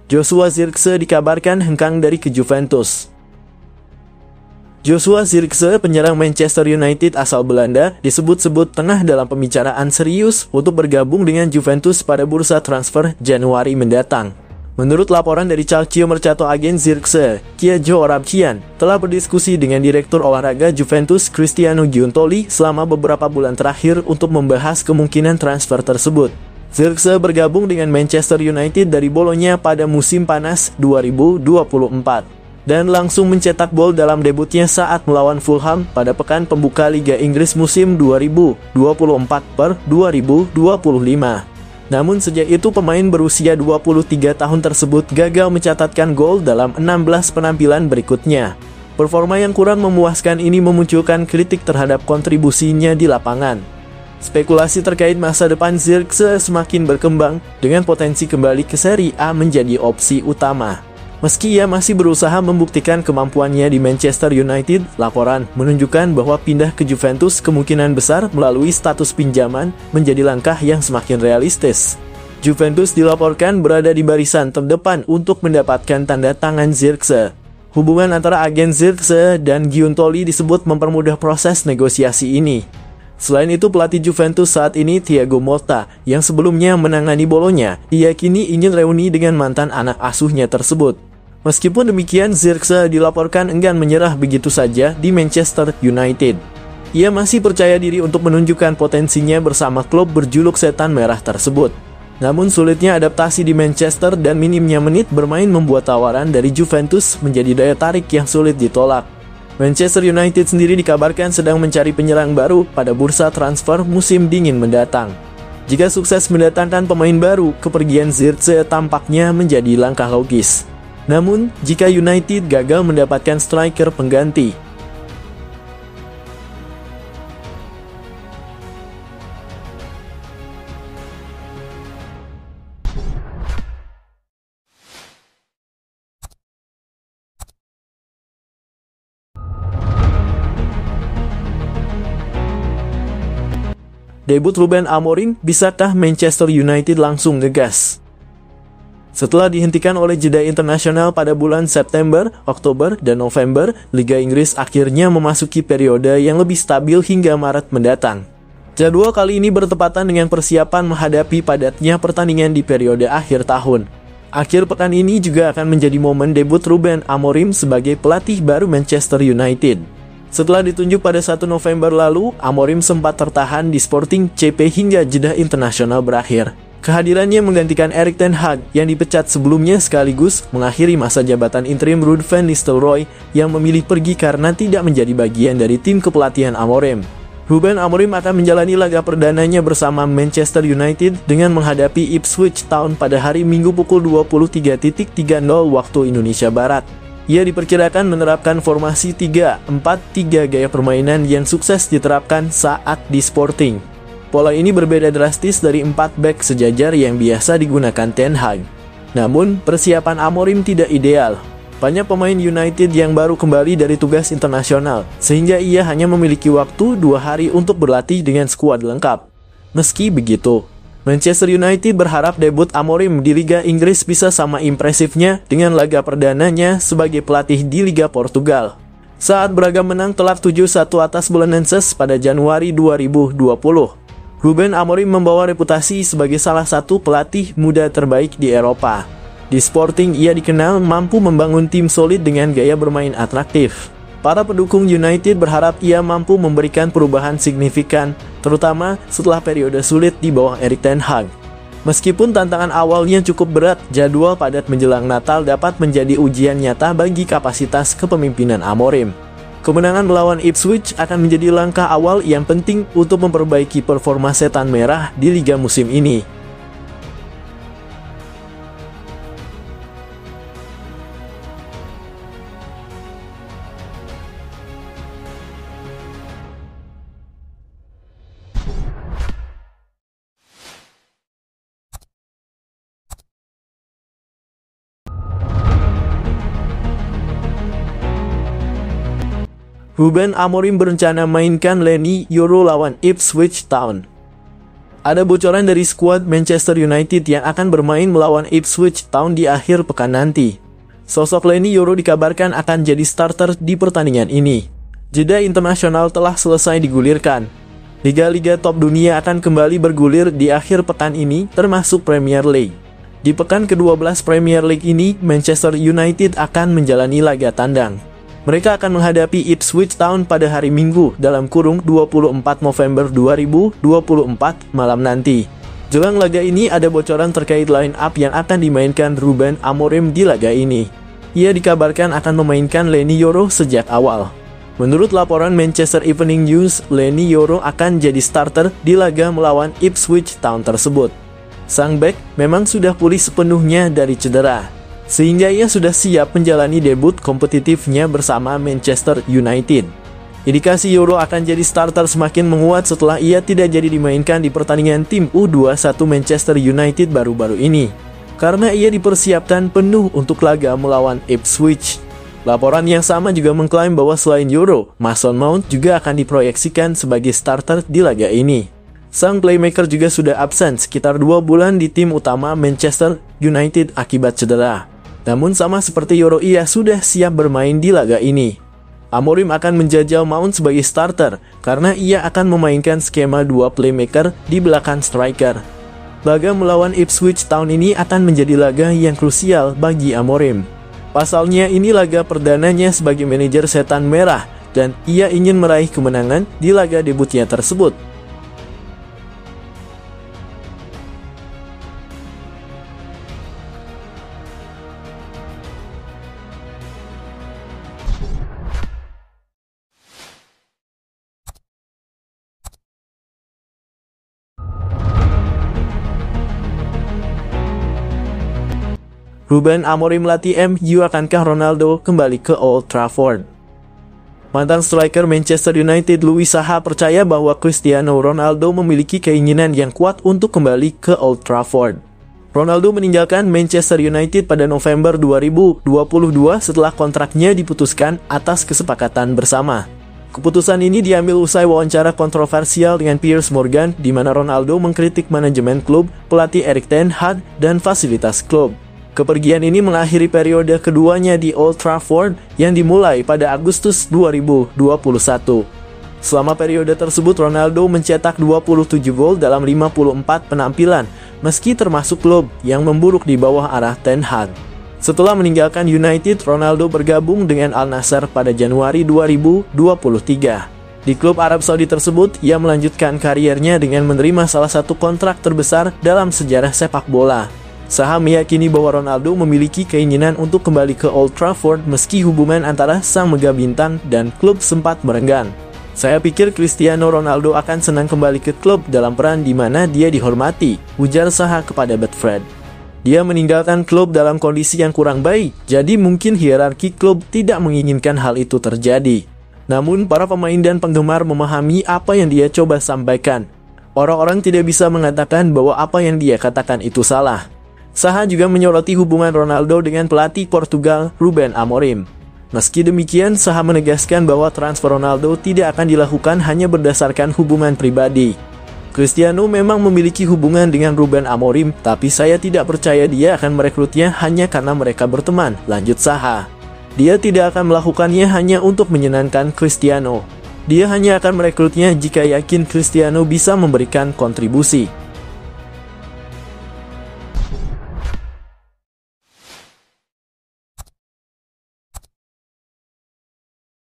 Joshua Zirkzee dikabarkan hengkang ke Juventus. Joshua Zirkzee, penyerang Manchester United asal Belanda, disebut-sebut tengah dalam pembicaraan serius untuk bergabung dengan Juventus pada bursa transfer Januari mendatang. Menurut laporan dari Calcio Mercato, agen Zirkzee, Kyejo Orabchian, telah berdiskusi dengan Direktur Olahraga Juventus Cristiano Giuntoli selama beberapa bulan terakhir untuk membahas kemungkinan transfer tersebut. Zirkzee bergabung dengan Manchester United dari Bologna pada musim panas 2024. Dan langsung mencetak gol dalam debutnya saat melawan Fulham pada pekan pembuka Liga Inggris musim 2024/2025. Namun sejak itu pemain berusia 23 tahun tersebut gagal mencatatkan gol dalam 16 penampilan berikutnya. Performa yang kurang memuaskan ini memunculkan kritik terhadap kontribusinya di lapangan. Spekulasi terkait masa depan Zirkzee semakin berkembang, dengan potensi kembali ke Serie A menjadi opsi utama. Meski ia masih berusaha membuktikan kemampuannya di Manchester United, laporan menunjukkan bahwa pindah ke Juventus kemungkinan besar melalui status pinjaman menjadi langkah yang semakin realistis. Juventus dilaporkan berada di barisan terdepan untuk mendapatkan tanda tangan Zirkzee. Hubungan antara agen Zirkzee dan Giuntoli disebut mempermudah proses negosiasi ini. Selain itu, pelatih Juventus saat ini, Thiago Motta, yang sebelumnya menangani Bologna, diyakini ingin reuni dengan mantan anak asuhnya tersebut. Meskipun demikian, Zirkzee dilaporkan enggan menyerah begitu saja di Manchester United. Ia masih percaya diri untuk menunjukkan potensinya bersama klub berjuluk Setan Merah tersebut. Namun sulitnya adaptasi di Manchester dan minimnya menit bermain membuat tawaran dari Juventus menjadi daya tarik yang sulit ditolak. Manchester United sendiri dikabarkan sedang mencari penyerang baru pada bursa transfer musim dingin mendatang. Jika sukses mendatangkan pemain baru, kepergian Zirkzee tampaknya menjadi langkah logis. Namun, jika United gagal mendapatkan striker pengganti, debut Ruben Amorim, bisakah Manchester United langsung ngegas? Setelah dihentikan oleh jeda internasional pada bulan September, Oktober, dan November, Liga Inggris akhirnya memasuki periode yang lebih stabil hingga Maret mendatang. Jadwal kali ini bertepatan dengan persiapan menghadapi padatnya pertandingan di periode akhir tahun. Akhir pekan ini juga akan menjadi momen debut Ruben Amorim sebagai pelatih baru Manchester United. Setelah ditunjuk pada 1 November lalu, Amorim sempat tertahan di Sporting CP hingga jeda internasional berakhir. Kehadirannya menggantikan Erik ten Hag yang dipecat sebelumnya, sekaligus mengakhiri masa jabatan interim Ruud van Nistelrooy yang memilih pergi karena tidak menjadi bagian dari tim kepelatihan Amorim. Ruben Amorim akan menjalani laga perdananya bersama Manchester United dengan menghadapi Ipswich Town pada hari Minggu pukul 23.30 waktu Indonesia Barat. Ia diperkirakan menerapkan formasi 3-4-3 gaya permainan yang sukses diterapkan saat di Sporting. Pola ini berbeda drastis dari 4 bek sejajar yang biasa digunakan Ten Hag. Namun, persiapan Amorim tidak ideal. Banyak pemain United yang baru kembali dari tugas internasional, sehingga ia hanya memiliki waktu 2 hari untuk berlatih dengan skuad lengkap. Meski begitu, Manchester United berharap debut Amorim di Liga Inggris bisa sama impresifnya dengan laga perdananya sebagai pelatih di Liga Portugal. Saat Braga menang telak 7-1 atas Belenenses pada Januari 2020. Ruben Amorim membawa reputasi sebagai salah satu pelatih muda terbaik di Eropa. Di Sporting, ia dikenal mampu membangun tim solid dengan gaya bermain atraktif. Para pendukung United berharap ia mampu memberikan perubahan signifikan, terutama setelah periode sulit di bawah Erik ten Hag. Meskipun tantangan awalnya cukup berat, jadwal padat menjelang Natal dapat menjadi ujian nyata bagi kapasitas kepemimpinan Amorim. Kemenangan melawan Ipswich akan menjadi langkah awal yang penting untuk memperbaiki performa Setan Merah di liga musim ini. Ruben Amorim berencana mainkan Leny Yoro lawan Ipswich Town. Ada bocoran dari skuad Manchester United yang akan bermain melawan Ipswich Town di akhir pekan nanti. Sosok Leny Yoro dikabarkan akan jadi starter di pertandingan ini. Jeda internasional telah selesai digulirkan. Liga-liga top dunia akan kembali bergulir di akhir pekan ini, termasuk Premier League. Di pekan ke-12 Premier League ini, Manchester United akan menjalani laga tandang. Mereka akan menghadapi Ipswich Town pada hari Minggu dalam kurung 24 November 2024 malam nanti. Jelang laga ini ada bocoran terkait line up yang akan dimainkan Ruben Amorim di laga ini. Ia dikabarkan akan memainkan Leny Yoro sejak awal. Menurut laporan Manchester Evening News, Leny Yoro akan jadi starter di laga melawan Ipswich Town tersebut. Sang bek memang sudah pulih sepenuhnya dari cedera, sehingga ia sudah siap menjalani debut kompetitifnya bersama Manchester United. Indikasi Yoro akan jadi starter semakin menguat setelah ia tidak jadi dimainkan di pertandingan tim U21 Manchester United baru-baru ini, karena ia dipersiapkan penuh untuk laga melawan Ipswich. Laporan yang sama juga mengklaim bahwa selain Yoro, Mason Mount juga akan diproyeksikan sebagai starter di laga ini. Sang playmaker juga sudah absen sekitar 2 bulan di tim utama Manchester United akibat cedera. Namun sama seperti Yoro, ia sudah siap bermain di laga ini. Amorim akan menjajal Mount sebagai starter karena ia akan memainkan skema 2 playmaker di belakang striker. Laga melawan Ipswich Town ini akan menjadi laga yang krusial bagi Amorim. Pasalnya ini laga perdananya sebagai manajer Setan Merah dan ia ingin meraih kemenangan di laga debutnya tersebut. Ruben Amorim melatih MU, akankah Ronaldo kembali ke Old Trafford? Mantan striker Manchester United Louis Saha percaya bahwa Cristiano Ronaldo memiliki keinginan yang kuat untuk kembali ke Old Trafford. Ronaldo meninggalkan Manchester United pada November 2022 setelah kontraknya diputuskan atas kesepakatan bersama. Keputusan ini diambil usai wawancara kontroversial dengan Piers Morgan, di mana Ronaldo mengkritik manajemen klub, pelatih Erik ten Hag, dan fasilitas klub. Kepergian ini mengakhiri periode keduanya di Old Trafford yang dimulai pada Agustus 2021. Selama periode tersebut, Ronaldo mencetak 27 gol dalam 54 penampilan, meski termasuk klub yang memburuk di bawah arah Ten Hag. Setelah meninggalkan United, Ronaldo bergabung dengan Al Nassr pada Januari 2023. Di klub Arab Saudi tersebut, ia melanjutkan kariernya dengan menerima salah satu kontrak terbesar dalam sejarah sepak bola. Saha meyakini bahwa Ronaldo memiliki keinginan untuk kembali ke Old Trafford meski hubungan antara sang mega bintang dan klub sempat merenggang. Saya pikir Cristiano Ronaldo akan senang kembali ke klub dalam peran di mana dia dihormati, ujar Saha kepada Betfred. Dia meninggalkan klub dalam kondisi yang kurang baik, jadi mungkin hierarki klub tidak menginginkan hal itu terjadi. Namun para pemain dan penggemar memahami apa yang dia coba sampaikan. Orang-orang tidak bisa mengatakan bahwa apa yang dia katakan itu salah. Saha juga menyoroti hubungan Ronaldo dengan pelatih Portugal Ruben Amorim. Meski demikian, Saha menegaskan bahwa transfer Ronaldo tidak akan dilakukan hanya berdasarkan hubungan pribadi. Cristiano memang memiliki hubungan dengan Ruben Amorim, tapi saya tidak percaya dia akan merekrutnya hanya karena mereka berteman, lanjut Saha. Dia tidak akan melakukannya hanya untuk menyenangkan Cristiano. Dia hanya akan merekrutnya jika yakin Cristiano bisa memberikan kontribusi.